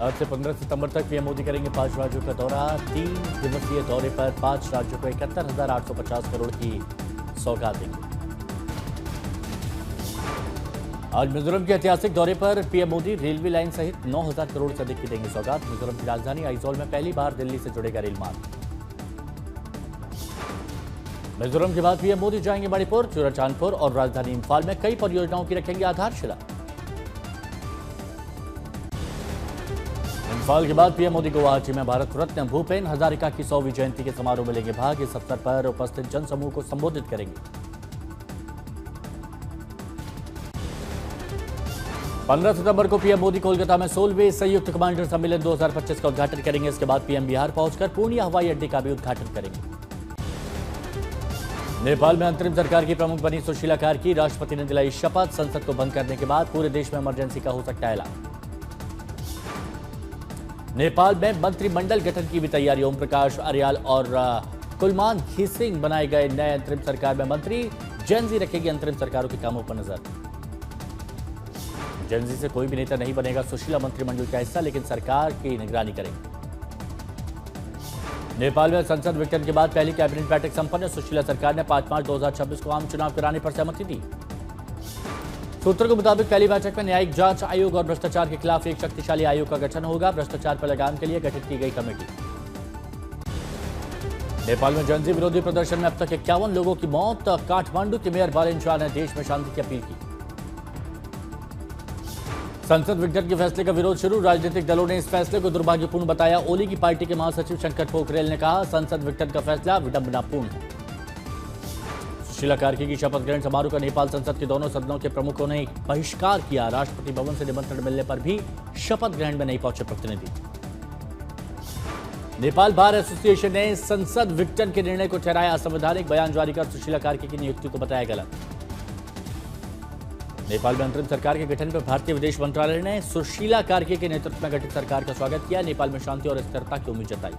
आज से 15 सितंबर तक पीएम मोदी करेंगे 5 राज्यों का दौरा। 3 दिवसीय दौरे पर 5 राज्यों को 71,850 करोड़ की सौगात देंगे। आज मिजोरम के ऐतिहासिक दौरे पर पीएम मोदी रेलवे लाइन सहित 9,000 करोड़ से अधिक की देंगे सौगात। मिजोरम की राजधानी आइजोल में पहली बार दिल्ली से जुड़ेगा रेल मार्ग। मिजोरम के बाद पीएम मोदी जाएंगे मणिपुर, चुराचांदपुर और राजधानी इंफाल में कई परियोजनाओं की रखेंगे आधारशिला। इंफाल के बाद पीएम मोदी गुवाहाटी में भारत रत्न भूपेन हजारिका की 100वीं जयंती के समारोह में लेंगे भाग। इस अवसर पर उपस्थित जनसमूह को संबोधित करेंगे। 15 सितंबर को पीएम मोदी कोलकाता में 16वें संयुक्त कमांडर सम्मेलन 2025 का उद्घाटन करेंगे। इसके बाद पीएम बिहार पहुंचकर पूर्णिया हवाई अड्डे का भी उद्घाटन करेंगे। नेपाल में अंतरिम सरकार की प्रमुख बनी सुशीला कार्की, राष्ट्रपति ने दिलाई शपथ। संसद को भंग करने के बाद पूरे देश में इमरजेंसी का हो सकता है ऐलान। नेपाल में मंत्रिमंडल गठन की भी तैयारी। ओम प्रकाश अरियाल और कुलमान खीसिंग बनाए गए नए अंतरिम सरकार में मंत्री। जेनजी रखेगी अंतरिम सरकारों के कामों पर नजर। जेनजी से कोई भी नेता नहीं बनेगा सुशीला मंत्रिमंडल का हिस्सा, लेकिन सरकार की निगरानी करेंगे। नेपाल में संसद विघटन के बाद पहली कैबिनेट बैठक संपन्न। सुशीला सरकार ने 5 मार्च 2026 को आम चुनाव कराने पर सहमति दी। सूत्रों के मुताबिक पहली बैठक में न्यायिक जांच आयोग और भ्रष्टाचार के खिलाफ एक शक्तिशाली आयोग का गठन होगा। भ्रष्टाचार पर लगाम के लिए गठित की गई कमेटी। नेपाल में जनजी विरोधी प्रदर्शन में अब तक 51 लोगों की मौत। काठमांडू के मेयर बालेन शाह ने देश में शांति की अपील की। संसद विघटन के फैसले का विरोध शुरू। राजनीतिक दलों ने इस फैसले को दुर्भाग्यपूर्ण बताया। ओली की पार्टी के महासचिव शंकर पोखरेल ने कहा, संसद विघटन का फैसला विडंबनापूर्ण है। सुशीला कार्की की शपथ ग्रहण समारोह का नेपाल संसद के दोनों सदनों के प्रमुखों ने बहिष्कार किया। राष्ट्रपति भवन से निमंत्रण मिलने पर भी शपथ ग्रहण में नहीं पहुंचे प्रतिनिधि। नेपाल बार एसोसिएशन ने संसद विघटन के निर्णय को ठहराया असंवैधानिक। बयान जारी कर सुशीला कार्की की नियुक्ति को बताया गलत। नेपाल में अंतरिम सरकार के गठन पर भारतीय विदेश मंत्रालय ने सुशीला कार्की के नेतृत्व में गठित सरकार का स्वागत किया। नेपाल में शांति और स्थिरता की उम्मीद जताई।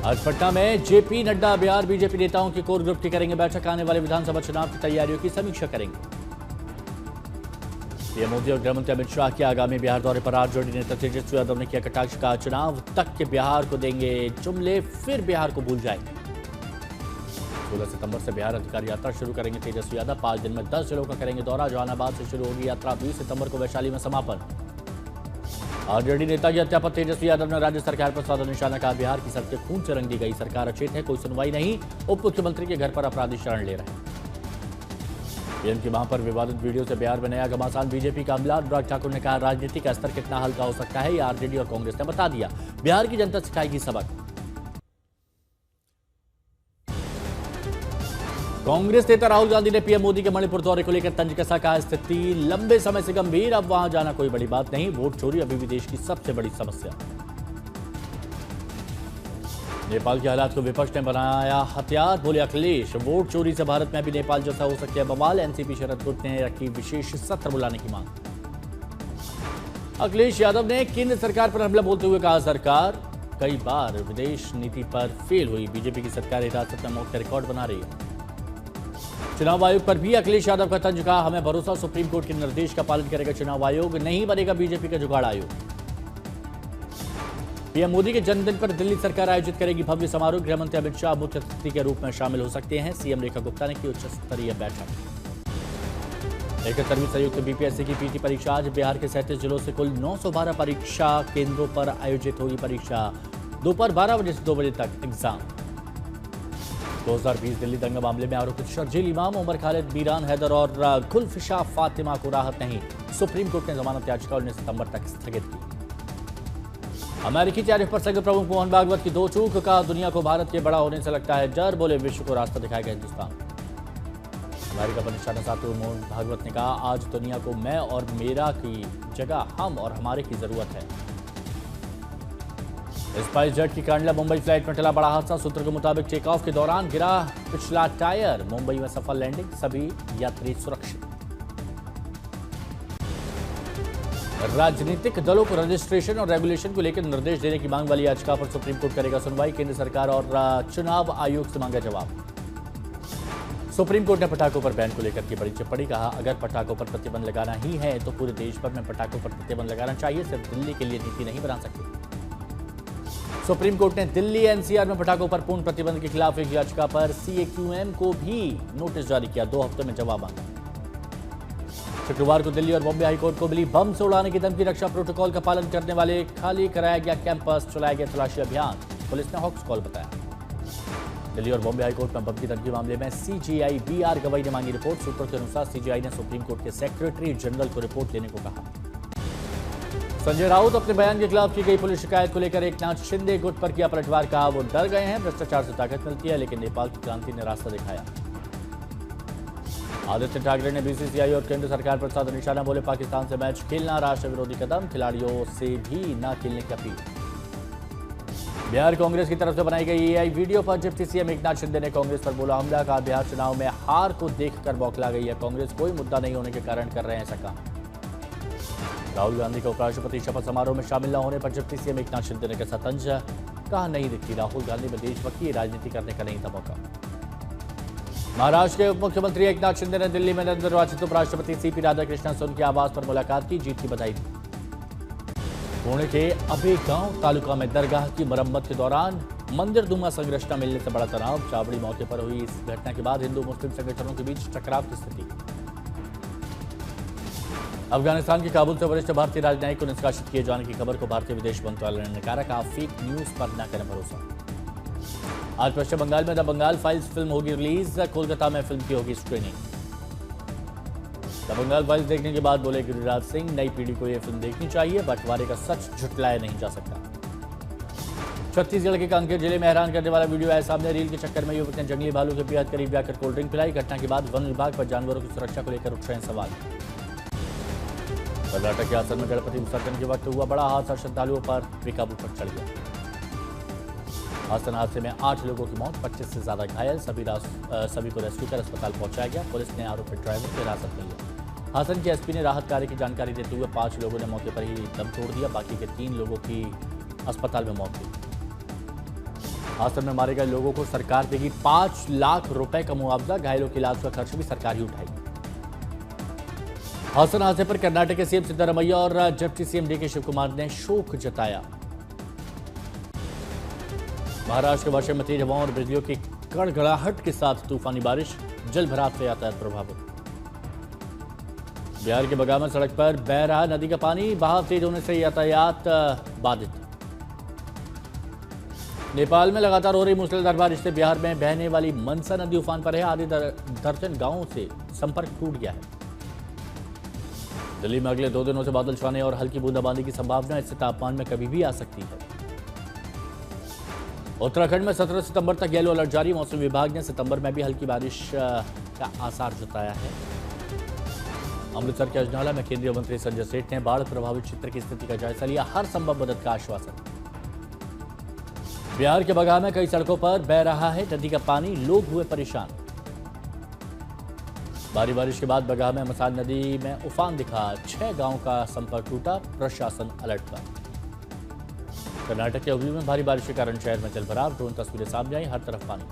आज पटना में जेपी नड्डा बिहार बीजेपी नेताओं की कोर ग्रुप की करेंगे बैठक। आने वाले विधानसभा चुनाव की तैयारियों की समीक्षा करेंगे। पीएम मोदी और गृहमंत्री अमित शाह के आगामी बिहार दौरे पर आरजेडी नेता तेजस्वी यादव ने किया कटाक्ष का। चुनाव तक के बिहार को देंगे जुमले, फिर बिहार को भूल जाएंगे। 16 सितंबर से बिहार अधिकार यात्रा शुरू करेंगे तेजस्वी यादव। 5 दिन में 10 जिलों का करेंगे दौरा। जहानाबाद से शुरू होगी यात्रा। 20 सितंबर को वैशाली में समापन। आरजेडी नेता की हत्या पर तेजस्वी यादव ने राज्य सरकार पर साधा निशाना। कहा, बिहार की सड़कें खून से रंग दी गई, सरकार अचेत है, कोई सुनवाई नहीं। उप मुख्यमंत्री के घर पर अपराधी शरण ले रहे हैं। पीएम की मां पर विवादित वीडियो से बिहार में नया घमासान। बीजेपी का अमला अनुराग ठाकुर ने कहा, राजनीति का स्तर कितना हल्का हो सकता है, ये आरजेडी और कांग्रेस ने बता दिया। बिहार की जनता सिखाएगी सबक। कांग्रेस नेता राहुल गांधी ने पीएम मोदी के मणिपुर दौरे को लेकर तंज कसा। कहा, स्थिति लंबे समय से गंभीर, अब वहां जाना कोई बड़ी बात नहीं। वोट चोरी अभी भी देश की सबसे बड़ी समस्या। नेपाल के हालात को विपक्ष ने बनाया हथियार। बोले अखिलेश, वोट चोरी से भारत में भी नेपाल जैसा हो सकता है बवाल। एनसीपी शरद गुट ने रखी विशेष सत्र बुलाने की मांग। अखिलेश यादव ने केंद्र सरकार पर हमला बोलते हुए कहा, सरकार कई बार विदेश नीति पर फेल हुई। बीजेपी की सरकार हिरासत में मौत का रिकॉर्ड बना रही है। चुनाव आयोग पर भी अखिलेश यादव का तंज। कहा, हमें भरोसा सुप्रीम कोर्ट के निर्देश का पालन करेगा चुनाव आयोग, नहीं बनेगा बीजेपी का जुगाड़ आयोग। पीएम मोदी के जन्मदिन पर दिल्ली सरकार आयोजित करेगी भव्य समारोह। गृहमंत्री अमित शाह मुख्य अतिथि के रूप में शामिल हो सकते हैं। सीएम रेखा गुप्ता ने की उच्च स्तरीय बैठक। 71वीं संयुक्त बीपीएससी की पीटी परीक्षा आज। बिहार के 37 जिलों से कुल 912 परीक्षा केंद्रों पर आयोजित होगी परीक्षा। दोपहर 12 बजे से 2 बजे तक एग्जाम। 2020 दिल्ली दंगा मामले में आरोपित शर्जील इमाम, उमर खालिद, मीरान हैदर और गुलफिशा फातिमा को राहत नहीं। सुप्रीम कोर्ट ने जमानत याचिका 19 सितंबर तक स्थगित की। अमेरिकी टैरिफ पर संघ प्रमुख मोहन भागवत की दो चूक। का दुनिया को भारत के बड़ा होने से लगता है डर। बोले, विश्व को रास्ता दिखाएगा हिंदुस्तान। अमेरिका पर निशाना साधते हुए मोहन भागवत ने कहा, आज दुनिया को मैं और मेरा की जगह हम और हमारे की जरूरत है। स्पाइस जेट की कांडला मुंबई फ्लाइट में टला बड़ा हादसा। सूत्रों के मुताबिक टेक ऑफ के दौरान गिरा पिछला टायर। मुंबई में सफल लैंडिंग, सभी यात्री सुरक्षित। राजनीतिक दलों को रजिस्ट्रेशन और रेगुलेशन को लेकर निर्देश देने की मांग वाली याचिका पर सुप्रीम कोर्ट करेगा सुनवाई। केंद्र सरकार और चुनाव आयोग से मांगा जवाब। सुप्रीम कोर्ट ने पटाखों पर बैन को लेकर की बड़ी टिप्पणी। कहा, अगर पटाखों पर प्रतिबंध लगाना ही है तो पूरे देश भर में पटाखों पर प्रतिबंध लगाना चाहिए, सिर्फ दिल्ली के लिए नीति नहीं बना सकते। सुप्रीम कोर्ट ने दिल्ली एनसीआर में पटाखों पर पूर्ण प्रतिबंध के खिलाफ एक याचिका पर सीएक्यूएम को भी नोटिस जारी किया। 2 हफ्ते में जवाब मांगा। शुक्रवार को दिल्ली और बॉम्बे हाईकोर्ट को मिली बम से उड़ाने की धमकी। रक्षा प्रोटोकॉल का पालन करने वाले खाली कराया गया कैंपस, चलाया गया तलाशी अभियान, पुलिस ने हॉक्स कॉल बताया। दिल्ली और बॉम्बे हाईकोर्ट में बम की धमकी मामले में सीजेआई बीआर गवाई ने मांगी रिपोर्ट। सूत्रों के अनुसार सीजेआई ने सुप्रीम कोर्ट के सेक्रेटरी जनरल को रिपोर्ट देने को कहा। संजय राउत अपने बयान के खिलाफ की गई पुलिस शिकायत को लेकर एकनाथ शिंदे गुट पर किया पलटवार। कहा, वो डर गए हैं, भ्रष्टाचार से ताकत मिलती है, लेकिन नेपाल की क्रांति ने रास्ता दिखाया। आदित्य ठाकरे ने बीसीसीआई और केंद्र सरकार पर साधा निशाना। बोले, पाकिस्तान से मैच खेलना राष्ट्र विरोधी कदम, खिलाड़ियों से भी न खेलने की अपील। बिहार कांग्रेस की तरफ से बनाई गई एआई वीडियो पर डिप्टी सीएम एकनाथ शिंदे ने कांग्रेस पर बोला हमला। कहा, बिहार चुनाव में हार को देखकर बौखला गई है कांग्रेस, कोई मुद्दा नहीं होने के कारण कर रहे हैं ऐसा काम। राहुल गांधी का उपराष्ट्रपति शपथ समारोह में शामिल न होने पर डिप्टी सीएम एकनाथ शिंदे ने कहा तंज। कहा, नहीं दिखती राहुल गांधी में देशभक्ति राजनीति करने का नहीं था मौका। महाराष्ट्र के उप मुख्यमंत्री एकनाथ शिंदे ने दिल्ली में नवनिर्वाचित उपराष्ट्रपति सीपी राधाकृष्णन से उनके आवास पर मुलाकात की, जीत की बधाई दी। पुणे के अबेगांव तालुका में दरगाह की मरम्मत के दौरान मंदिर धुआं संरचना मिलने से बड़ा तनाव। चावड़ी मौके पर हुई इस घटना के बाद हिंदू मुस्लिम संगठनों के बीच टकराव की स्थिति। अफगानिस्तान के काबुल से वरिष्ठ भारतीय राजनयिक को निष्कासित किए जाने की खबर को भारतीय विदेश मंत्रालय ने नकारा। कहा, फेक न्यूज पर न करें भरोसा। आज पश्चिम बंगाल में द बंगाल फाइल्स फिल्म होगी रिलीज। कोलकाता में फिल्म की होगी स्क्रीनिंग। द बंगाल फाइल्स देखने के बाद बोले गिरिराज सिंह, नई पीढ़ी को यह फिल्म देखनी चाहिए, बंटवारे का सच झुटलाया नहीं जा सकता। छत्तीसगढ़ के कांकेर जिले में हैरान करने वाला वीडियो आया सामने। रील के चक्कर में युवक ने जंगली भालू के बेहद करीब जाकर कोल्ड ड्रिंक पिलाई। घटना के बाद वन विभाग पर जानवरों की सुरक्षा को लेकर उठ रहे हैं सवाल। कर्नाटक के आसन में गणपति विसर्जन के वक्त हुआ बड़ा हादसा, श्रद्धालुओं पर बेकाबू पर चढ़ गया। आसन हादसे में 8 लोगों की मौत, 25 से ज्यादा घायल। सभी को रेस्क्यू कर अस्पताल पहुंचाया गया। पुलिस ने आरोपी ड्राइवर को हिरासत में लिया। हासन के एसपी ने राहत कार्य की जानकारी देते हुए 5 लोगों ने मौके पर ही दम तोड़ दिया। बाकी के 3 लोगों की अस्पताल में मौत हुई। हासन में मारे गए लोगों को सरकार देगी 5 लाख रुपए का मुआवजा। घायलों के इलाज का खर्च भी सरकार ही उठाएगी। हासन हादसे पर कर्नाटक के सीएम सिद्धरामैया और डिप्टी सीएम डीके शिवकुमार ने शोक जताया। महाराष्ट्र के वाशिम में तेज हवाओं और बिजलियों की गड़गड़ाहट के साथ तूफानी बारिश, जल भराव से यातायात प्रभावित। बिहार के बगामा सड़क पर बह रहा नदी का पानी, बहाव तेज होने से यातायात बाधित। नेपाल में लगातार हो रही मूसलाधार बारिश से बिहार में बहने वाली मनसा नदी उफान पर है। आधे दर्जन गांवों से संपर्क टूट गया है। दिल्ली में अगले 2 दिनों से बादल छाने और हल्की बूंदाबांदी की संभावना, इससे तापमान में कभी भी आ सकती है। उत्तराखंड में 17 सितंबर तक येलो अलर्ट जारी। मौसम विभाग ने सितंबर में भी हल्की बारिश का आसार जताया है। अमृतसर के अजनाला में केंद्रीय मंत्री संजय सेठ ने बाढ़ प्रभावित क्षेत्र की स्थिति का जायजा लिया। हर संभव मदद का आश्वासन। बिहार के बगहा में कई सड़कों पर बह रहा है नदी का पानी, लोग हुए परेशान। भारी बारिश के बाद बगहा में मसान नदी में उफान दिखा। 6 गांवों का संपर्क टूटा, प्रशासन अलर्ट पर। कर्नाटक के हुगली में भारी बारिश के कारण शहर में जलभराव, ड्रोन तस्वीरें सामने आई, हर तरफ पानी।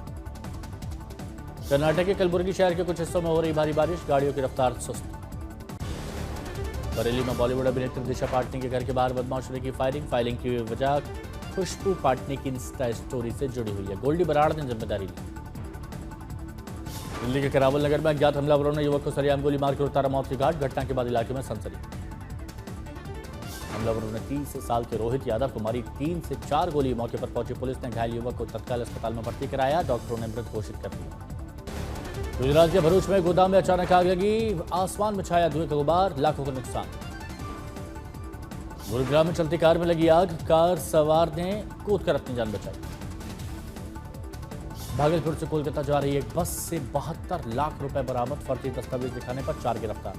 कर्नाटक के कलबुर्गी शहर के कुछ हिस्सों में हो रही भारी बारिश, गाड़ियों की रफ्तार सुस्त। बरेली में बॉलीवुड अभिनेत्री दिशा पाटनी के घर के बाहर बदमाशों ने की फायरिंग की वजह खुशबू पाटनी की इंस्टा स्टोरी से जुड़ी हुई है। गोल्डी बराड़ ने जिम्मेदारी ली। दिल्ली के करावल नगर में अज्ञात हमलावरों ने युवक को सरेआम गोली मारकर उतारा मौत की घाट। घटना के बाद इलाके में सनसनी। हमलावरों ने 30 साल के रोहित यादव को मारी 3 से 4 गोली। मौके पर पहुंची पुलिस ने घायल युवक को तत्काल अस्पताल में भर्ती कराया। डॉक्टरों ने मृत घोषित कर दिया। गुजरात के भरूच में गोदाम में अचानक आग लगी, आसमान में छाया धुएं का गुबार, लाखों का नुकसान। गुरुग्राम में चलती कार में लगी आग, कार सवार ने कूदकर अपनी जान बचाई। भागलपुर से कोलकाता जा रही एक बस से 72 लाख रुपए बरामद, फर्जी दस्तावेज दिखाने पर 4 गिरफ्तार।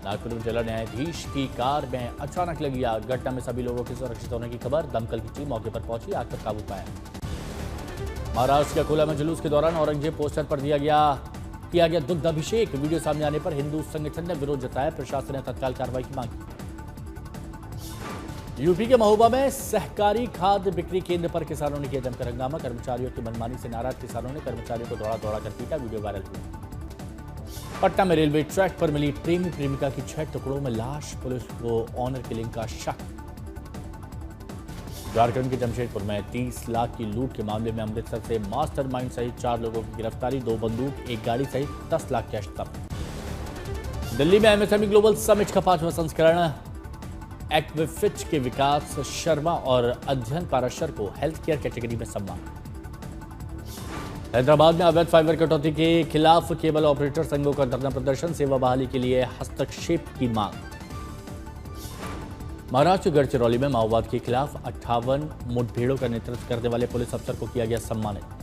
नागपुर में जिला न्यायाधीश की कार में अचानक लगी आग, घटना में सभी लोगों के सुरक्षित होने की खबर। दमकल की टीम मौके पर पहुंची, आग पर काबू पाया। महाराष्ट्र के अकोला में जुलूस के दौरान औरंगजेब पोस्टर पर किया गया दुग्ध अभिषेक, वीडियो सामने आने पर हिंदू संगठन ने विरोध जताया। प्रशासन ने तत्काल कार्रवाई की मांग की। यूपी के महोबा में सहकारी खाद बिक्री केंद्र पर किसानों ने किया जमकर हंगामा। कर्मचारियों की मनमानी से नाराज किसानों ने कर्मचारियों को दौड़ा दौड़ा कर पीटा। वीडियो वायरल हुआ। पटना में रेलवे ट्रैक पर मिली प्रेमी प्रेमिका की 6 टुकड़ों में लाश, पुलिस को ऑनर किलिंग का शक। झारखंड के जमशेदपुर में 30 लाख की लूट के मामले में अमृतसर से मास्टरमाइंड सहित 4 लोगों की गिरफ्तारी। 2 बंदूक, 1 गाड़ी सहित 10 लाख कैश जब्त। दिल्ली में एमएसएमई ग्लोबल समिट का 5वां संस्करण एक्विफिच के विकास शर्मा और अध्ययन पाराशर को हेल्थ केयर कैटेगरी में सम्मान। हैदराबाद में अवैध फाइबर कटौती के खिलाफ केबल ऑपरेटर संघों का धरना प्रदर्शन। सेवा बहाली के लिए हस्तक्षेप की मांग। महाराष्ट्र गढ़चिरौली में माओवाद के खिलाफ 58 मुठभेड़ों का नेतृत्व करने वाले पुलिस अफसर को किया गया सम्मानित।